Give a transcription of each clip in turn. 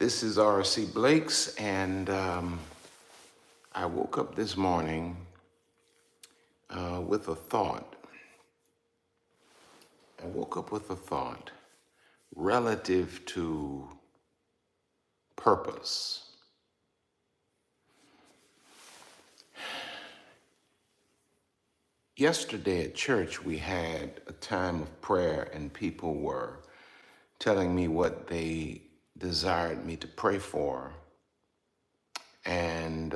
This is R.C. Blakes, and I woke up this morning with a thought. I woke up with a thought relative to purpose. Yesterday at church, we had a time of prayer, and people were telling me what they desired me to pray for. And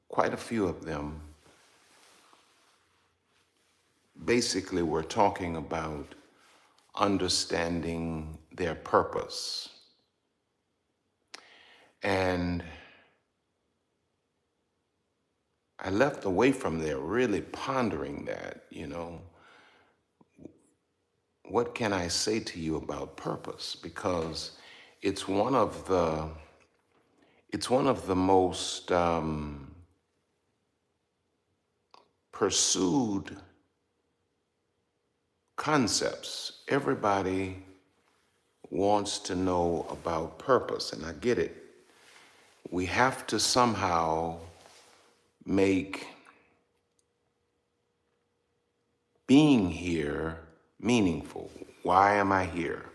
quite a few of them basically were talking about understanding their purpose. And I left away from there really pondering that, what can I say to you about purpose? Because it's one of the most pursued concepts. Everybody wants to know about purpose, and I get it. We have to somehow make being here meaningful. Why am I here?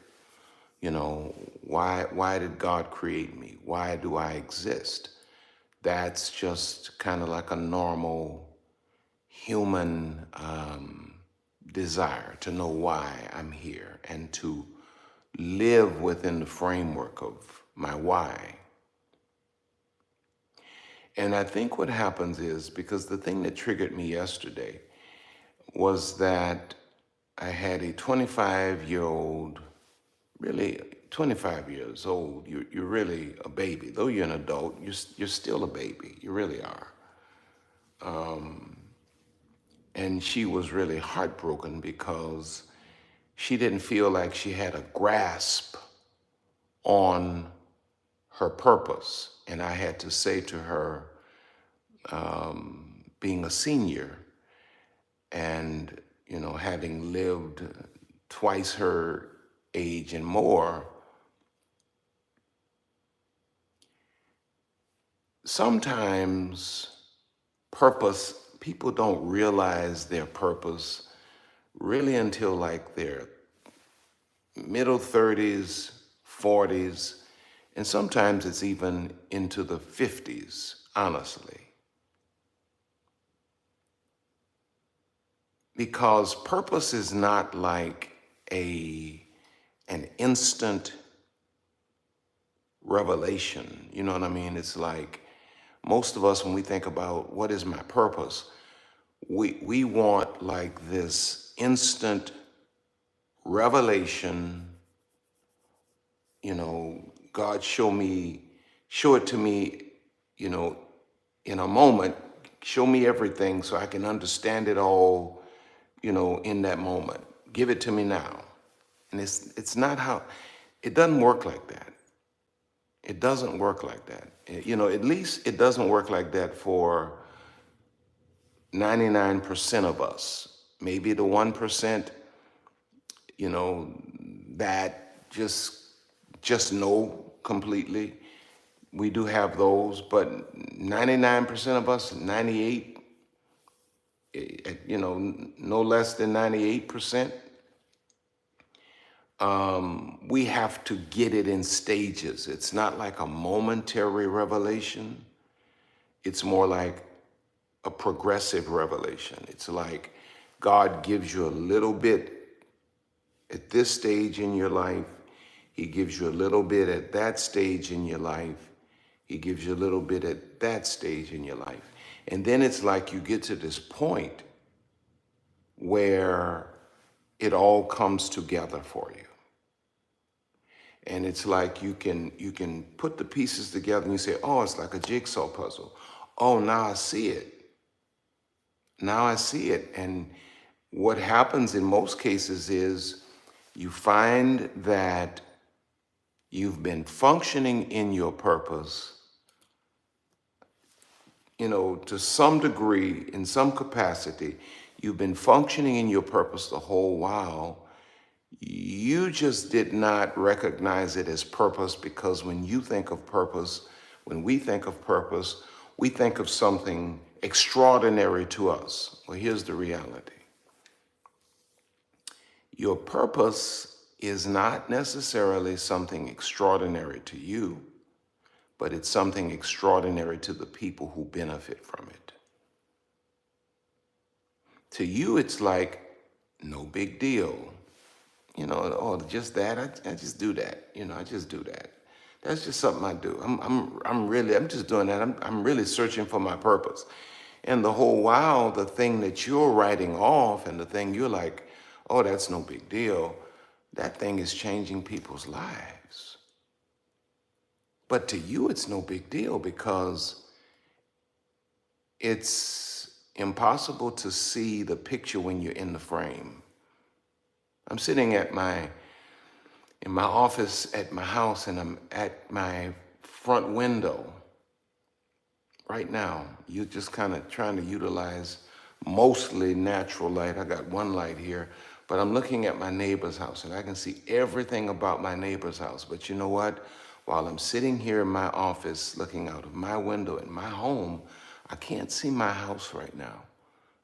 Why did God create me? Why do I exist? That's just kind of like a normal human desire to know why I'm here and to live within the framework of my why. And I think what happens is, because the thing that triggered me yesterday was that I had a 25-year-old, really 25 years old, you're really a baby. Though you're an adult, you're still a baby. You really are. And she was really heartbroken because she didn't feel like she had a grasp on her purpose. And I had to say to her, being a senior and, having lived twice her age and more, sometimes people don't realize their purpose really until like their middle 30s, 40s, and sometimes it's even into the 50s, honestly. Because purpose is not like an instant revelation. You know what I mean? It's like most of us, when we think about what is my purpose, we want like this instant revelation. God show it to me, in a moment, show me everything so I can understand it all, in that moment. Give it to me now. And it's not how, it doesn't work like that. It doesn't work like that. At least it doesn't work like that for 99% of us. Maybe the 1%, that just know completely. We do have those, but 99% of us, 98, no less than 98%, we have to get it in stages. It's not like a momentary revelation. It's more like a progressive revelation. It's like God gives you a little bit at this stage in your life. He gives you a little bit at that stage in your life. He gives you a little bit at that stage in your life. And then it's like you get to this point where it all comes together for you. And it's like you can put the pieces together and you say, oh, it's like a jigsaw puzzle. Oh, now I see it. Now I see it. And what happens in most cases is you find that you've been functioning in your purpose, to some degree, in some capacity. You've been functioning in your purpose the whole while. You just did not recognize it as purpose, because when you think of purpose, when we think of purpose, we think of something extraordinary to us. Well, here's the reality. Your purpose is not necessarily something extraordinary to you, but it's something extraordinary to the people who benefit from it. To you, it's like no big deal. You know, oh, just that, I just do that. You know, I just do that. That's just something I do. I'm just doing that. I'm really searching for my purpose. And the whole while, the thing that you're writing off and the thing you're like, oh, that's no big deal, that thing is changing people's lives. But to you, it's no big deal because it's impossible to see the picture when you're in the frame. I'm sitting in my office at my house, and I'm at my front window right now. You're just kind of trying to utilize mostly natural light. I got one light here, but I'm looking at my neighbor's house, and I can see everything about my neighbor's house. But you know what? While I'm sitting here in my office looking out of my window in my home, I can't see my house right now.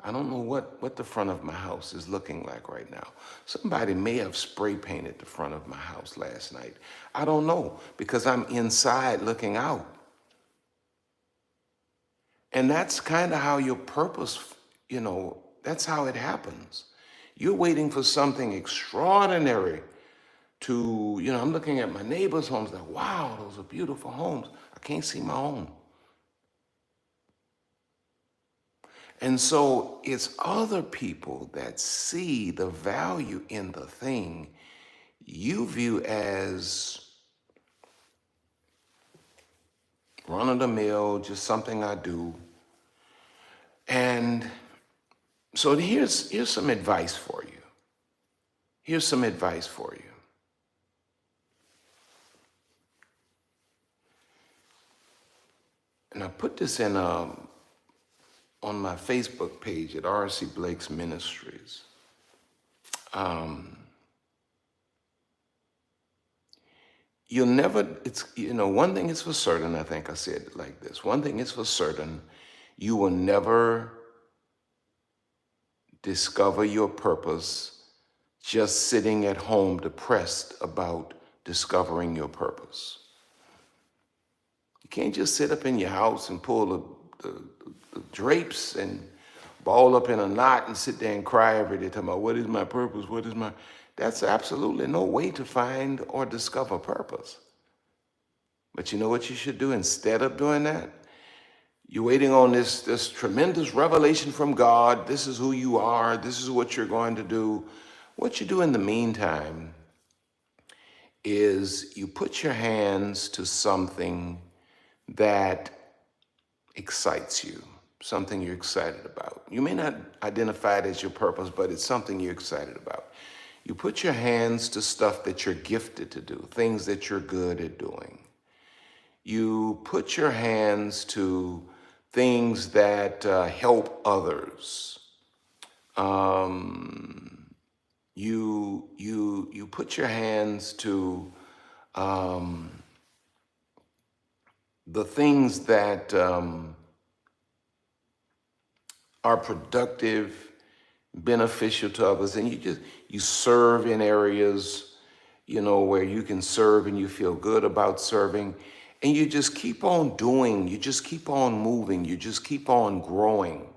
I don't know what the front of my house is looking like right now. Somebody may have spray painted the front of my house last night. I don't know, because I'm inside looking out. And that's kind of how your purpose, you know, that's how it happens. You're waiting for something extraordinary to, you know, I'm looking at my neighbor's homes like, wow, those are beautiful homes. I can't see my own. And so it's other people that see the value in the thing you view as run of the mill, just something I do. And so here's some advice for you. Here's some advice for you. And I put this in on my Facebook page at RC Blakes Ministries. You'll never, it's, you know, one thing is for certain, I think I said it like this. One thing is for certain, you will never discover your purpose just sitting at home depressed about discovering your purpose. You can't just sit up in your house and pull the drapes and ball up in a knot and sit there and cry every day talking about what is my purpose, what is my... That's absolutely no way to find or discover purpose. But you know what you should do instead of doing that? You're waiting on this tremendous revelation from God. This is who you are. This is what you're going to do. What you do in the meantime is you put your hands to something that excites you, something you're excited about. You may not identify it as your purpose, but it's something you're excited about. You put your hands to stuff that you're gifted to do, things that you're good at doing. You put your hands to things that help others. You put your hands to the things that are productive, beneficial to others, and you serve in areas, you know, where you can serve and you feel good about serving, and you just keep on doing, you just keep on moving, you just keep on growing.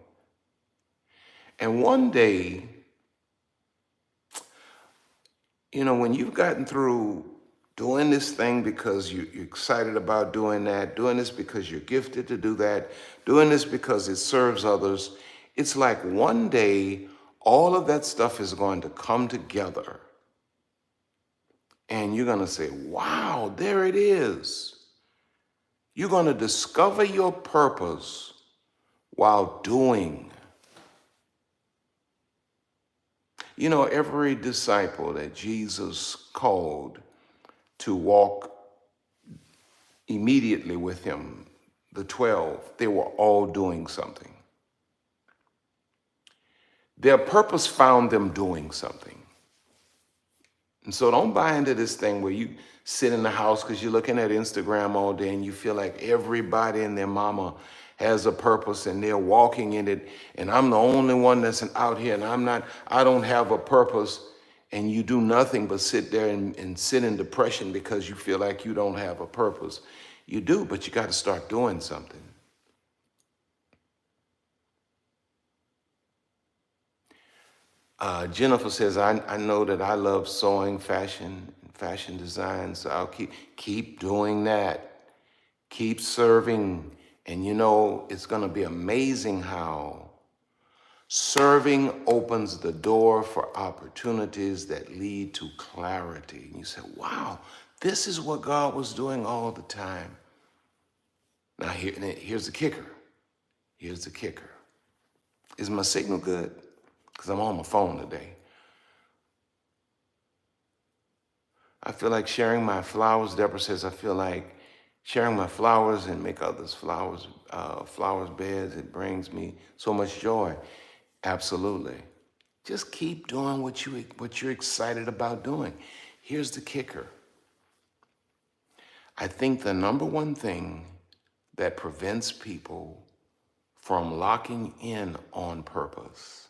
And one day, you know, when you've gotten through doing this thing because you're excited about doing that, doing this because you're gifted to do that, doing this because it serves others, it's like one day, all of that stuff is going to come together. And you're going to say, wow, there it is. You're going to discover your purpose while doing. You know, every disciple that Jesus called to walk immediately with him, the 12, they were all doing something. Their purpose found them doing something. And so don't buy into this thing where you sit in the house because you're looking at Instagram all day and you feel like everybody and their mama has a purpose and they're walking in it. And I'm the only one that's out here and I don't have a purpose. And you do nothing but sit there and sit in depression because you feel like you don't have a purpose. You do, but you got to start doing something. Jennifer says, I know that I love sewing, fashion design, so I'll keep doing that. Keep serving. And you know, it's going to be amazing how serving opens the door for opportunities that lead to clarity. And you say, wow, this is what God was doing all the time. Now, here's the kicker. Here's the kicker. Is my signal good? Because I'm on my phone today. I feel like sharing my flowers. Deborah says, I feel like sharing my flowers and make others flowers beds. It brings me so much joy. Absolutely. Just keep doing what you're excited about doing. Here's the kicker. I think the number one thing that prevents people from locking in on purpose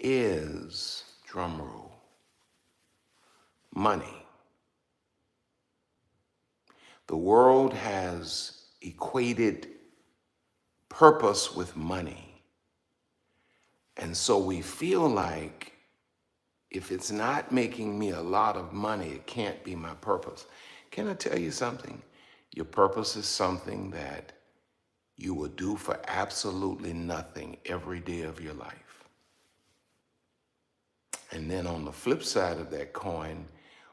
is, drum roll, money. The world has equated purpose with money. And so we feel like if it's not making me a lot of money, it can't be my purpose. Can I tell you something? Your purpose is something that you will do for absolutely nothing every day of your life. And then on the flip side of that coin,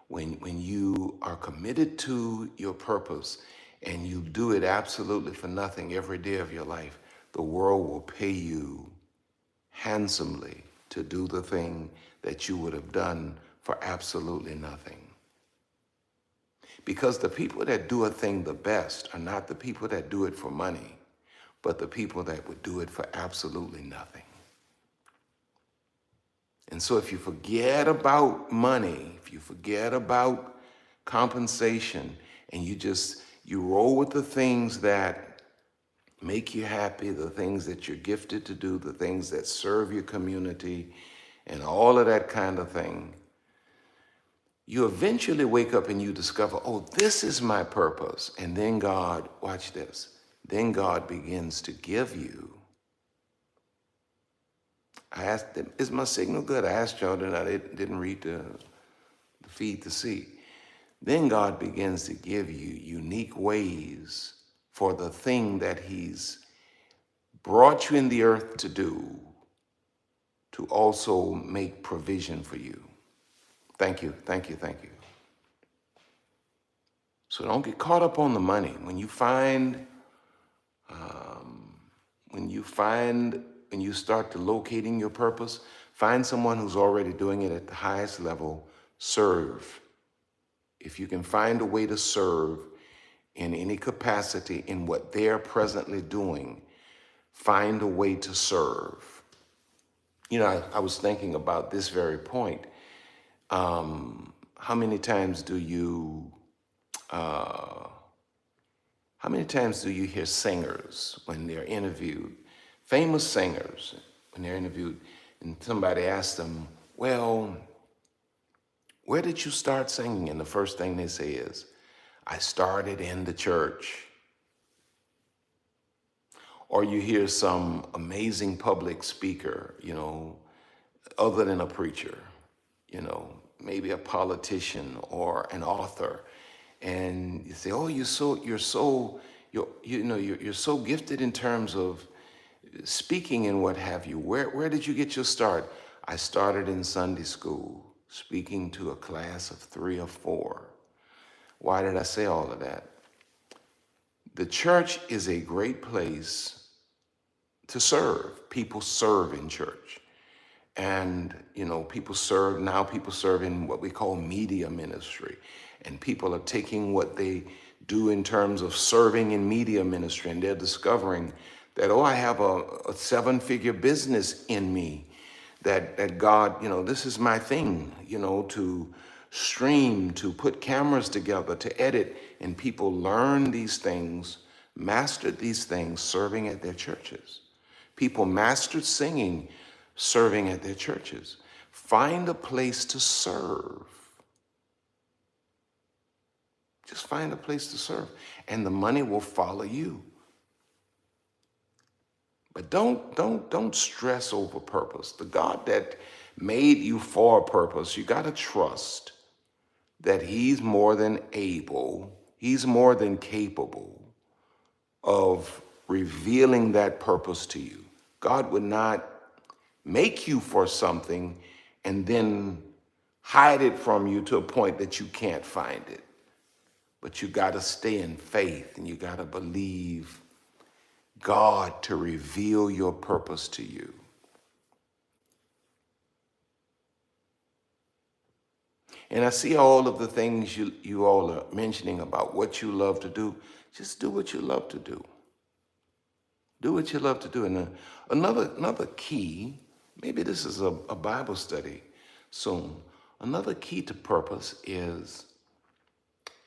when you are committed to your purpose and you do it absolutely for nothing every day of your life, the world will pay you handsomely to do the thing that you would have done for absolutely nothing. Because the people that do a thing the best are not the people that do it for money, but the people that would do it for absolutely nothing. And so if you forget about money, if you forget about compensation, and you roll with the things that make you happy, the things that you're gifted to do, the things that serve your community, and all of that kind of thing, you eventually wake up and you discover, oh, this is my purpose. And then God, watch this, then God begins to give you. I asked them, is my signal good? I asked y'all that I didn't read the feed to see. Then God begins to give you unique ways for the thing that he's brought you in the earth to do, to also make provision for you. Thank you, thank you, thank you. So don't get caught up on the money. When you start to locating your purpose, find someone who's already doing it at the highest level. Serve. If you can find a way to serve in any capacity in what they're presently doing, find a way to serve. You know, I was thinking about this very point. How many times do you hear singers when they're interviewed, famous singers, when they're interviewed, and somebody asks them, well, where did you start singing? And the first thing they say is, I started in the church. Or you hear some amazing public speaker, you know, other than a preacher, you know, maybe a politician or an author, and you say, oh, you're so gifted in terms of speaking and what have you. Where did you get your start? I started in Sunday school, speaking to a class of 3 or 4. Why did I say all of that? The church is a great place to serve. People serve in church. And, you know, people serve in what we call media ministry. And people are taking what they do in terms of serving in media ministry, and they're discovering that, oh, I have a 7-figure business in me that God, this is my thing, to stream, to put cameras together, to edit, and people learn these things, mastered these things serving at their churches. People mastered singing, serving at their churches. Find a place to serve. Just find a place to serve, and the money will follow you. But don't stress over purpose. The God that made you for a purpose, you got to trust that he's more than able, he's more than capable of revealing that purpose to you. God would not make you for something and then hide it from you to a point that you can't find it. But you got to stay in faith, and you got to believe God to reveal your purpose to you. And I see all of the things you all are mentioning about what you love to do. Just do what you love to do. Do what you love to do. And another key, maybe this is a Bible study soon. Another key to purpose is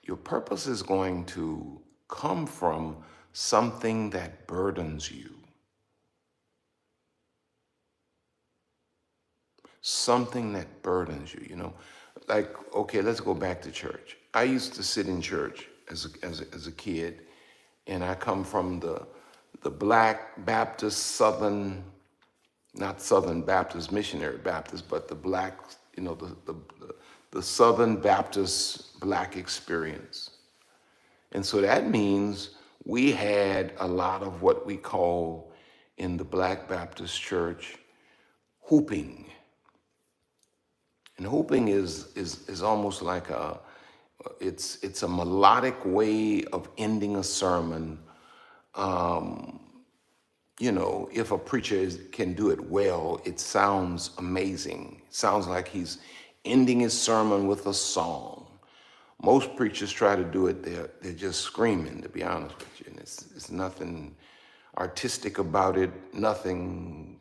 your purpose is going to come from something that burdens you. Something that burdens you, Like, okay, let's go back to church. I used to sit in church as a kid, and I come from the Black Baptist Southern, not Southern Baptist Missionary Baptist, but the Black, the Southern Baptist Black experience. And so that means we had a lot of what we call in the Black Baptist Church hooping. And hooping is almost like it's a melodic way of ending a sermon. If a preacher can do it well, it sounds amazing. It sounds like he's ending his sermon with a song. Most preachers try to do it, they're just screaming, to be honest with you. And it's nothing artistic about it, nothing,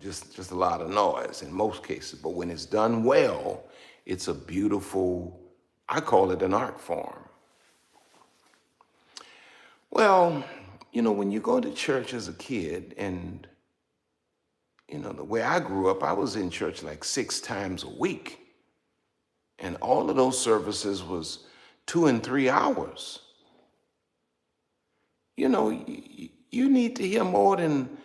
just a lot of noise in most cases. But when it's done well, it's a beautiful, I call it an art form. Well, when you go to church as a kid, and, the way I grew up, I was in church like 6 times a week. And all of those services was 2 and 3 hours. You need to hear more than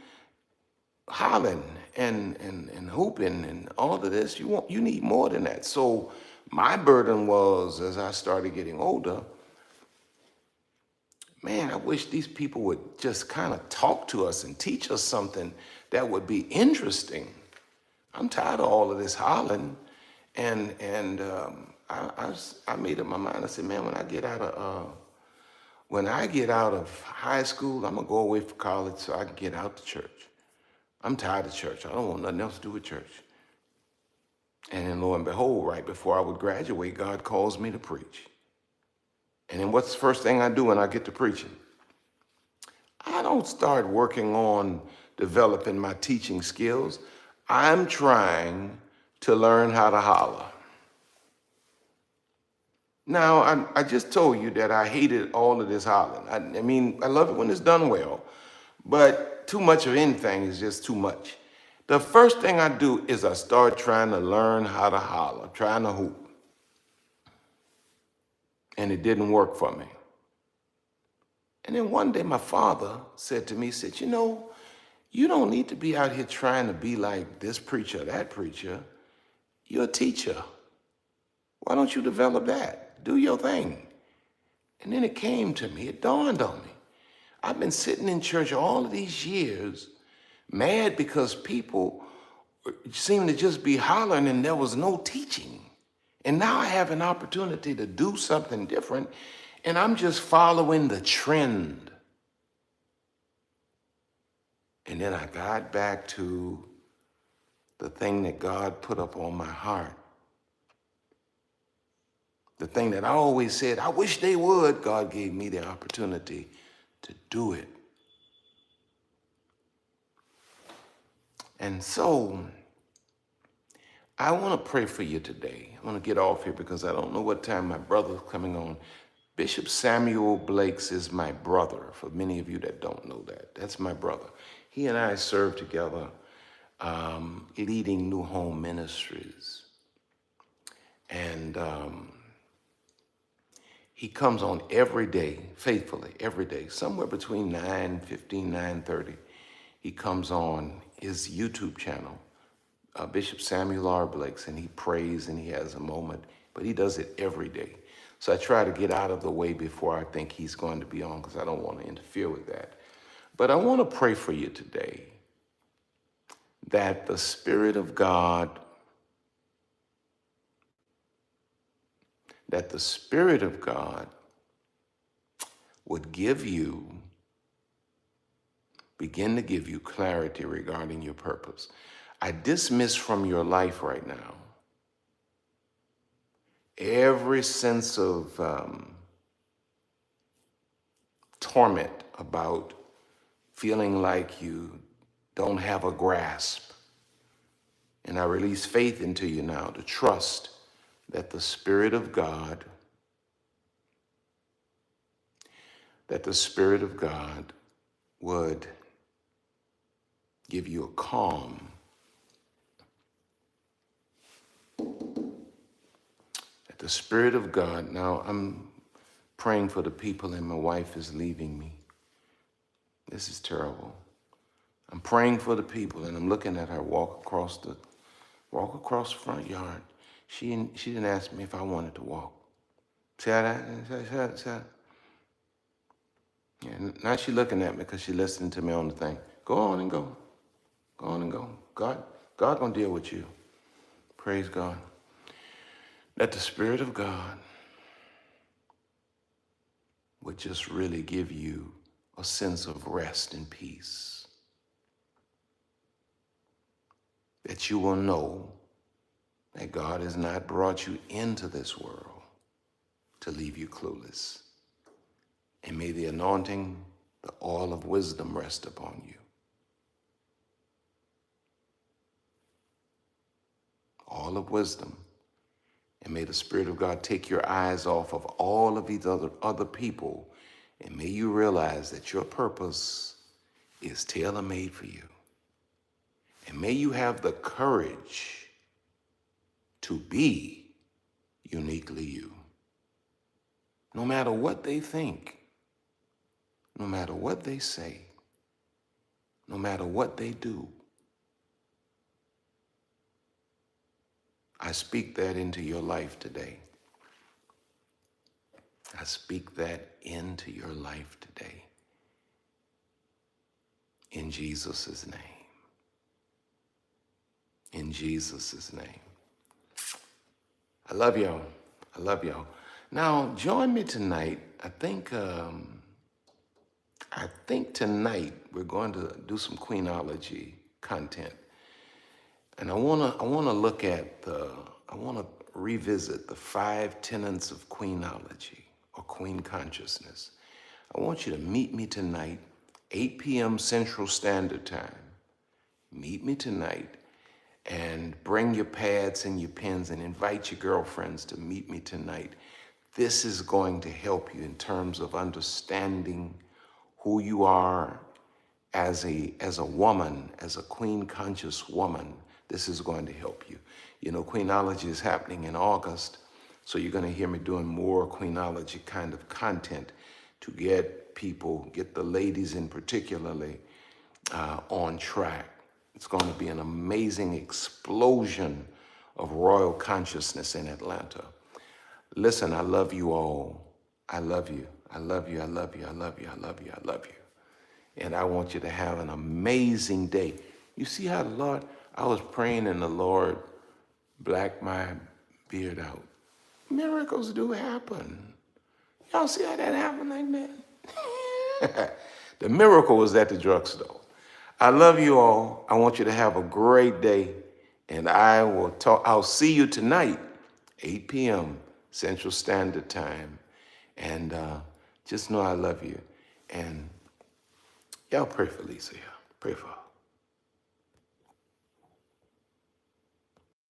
hollering and hooping and all of this. You need more than that. So my burden was, as I started getting older, man, I wish these people would just kind of talk to us and teach us something that would be interesting. I'm tired of all of this hollering. And I made up my mind. I said, man, when I get out of high school, I'm gonna go away for college so I can get out to church. I'm tired of church. I don't want nothing else to do with church. And then lo and behold, right before I would graduate, God calls me to preach. And then what's the first thing I do when I get to preaching? I don't start working on developing my teaching skills. I'm trying to learn how to holler. Now, I just told you that I hated all of this hollering. I mean, I love it when it's done well, but too much of anything is just too much. The first thing I do is I start trying to learn how to holler, trying to hoop. And it didn't work for me. And then one day my father said to me, he said, you don't need to be out here trying to be like this preacher, that preacher. You're a teacher. Why don't you develop that? Do your thing. And then it came to me, it dawned on me. I've been sitting in church all of these years, mad because people seem to just be hollering and there was no teaching. And now I have an opportunity to do something different, and I'm just following the trend. And then I got back to the thing that God put up on my heart. The thing that I always said, I wish they would. God gave me the opportunity to do it. And so I want to pray for you today. I want to get off here because I don't know what time my brother's coming on. Bishop Samuel Blakes is my brother, for many of you that don't know that. That's my brother. He and I served together leading New Home Ministries. And he comes on every day, faithfully, every day, somewhere between 9:15, 9:30. He comes on his YouTube channel, Bishop Samuel R. Blakes, and he prays and he has a moment, but he does it every day. So I try to get out of the way before I think he's going to be on because I don't want to interfere with that. But I want to pray for you today that the Spirit of God, would begin to give you clarity regarding your purpose. I dismiss from your life right now every sense of torment about feeling like you don't have a grasp. And I release faith into you now to trust that the Spirit of God, would give you a calm, that the Spirit of God, now I'm praying for the people and my wife is leaving me. This is terrible. I'm praying for the people and I'm looking at her walk across the front yard. She didn't ask me if I wanted to walk. See how that? Yeah, now she's looking at me because she's listening to me on the thing. Go on and go. Go on and go. God gonna deal with you. Praise God. That the Spirit of God would just really give you a sense of rest and peace. That you will know that God has not brought you into this world to leave you clueless. And may the anointing, the oil of wisdom rest upon you. All of wisdom. And may the Spirit of God take your eyes off of all of these other people. And may you realize that your purpose is tailor-made for you. And may you have the courage to be uniquely you. No matter what they think, no matter what they say, no matter what they do, I speak that into your life today. I speak that into your life today. In Jesus' name. In Jesus' name. I love y'all. I love y'all. Now, join me tonight. I think tonight we're going to do some queenology content. And I want to revisit the 5 tenets of queenology or queen consciousness. I want you to meet me tonight, 8 p.m. Central Standard Time. Meet me tonight and bring your pads and your pens and invite your girlfriends to meet me tonight. This is going to help you in terms of understanding who you are as a woman, as a queen conscious woman. This is going to help you. You know, queenology is happening in August, so you're going to hear me doing more queenology kind of content to get the ladies in particularly on track. It's going to be an amazing explosion of royal consciousness in Atlanta. Listen, I love you all. I love you. I love you. I love you. I love you. I love you. I love you. And I want you to have an amazing day. You see how the Lord, I was praying and the Lord blacked my beard out. Miracles do happen. Y'all see how that happened like that? The miracle was at the drugstore. I love you all. I want you to have a great day. And I'll see you tonight, 8 p.m. Central Standard Time. And just know I love you. And y'all pray for Lisa. Pray for her.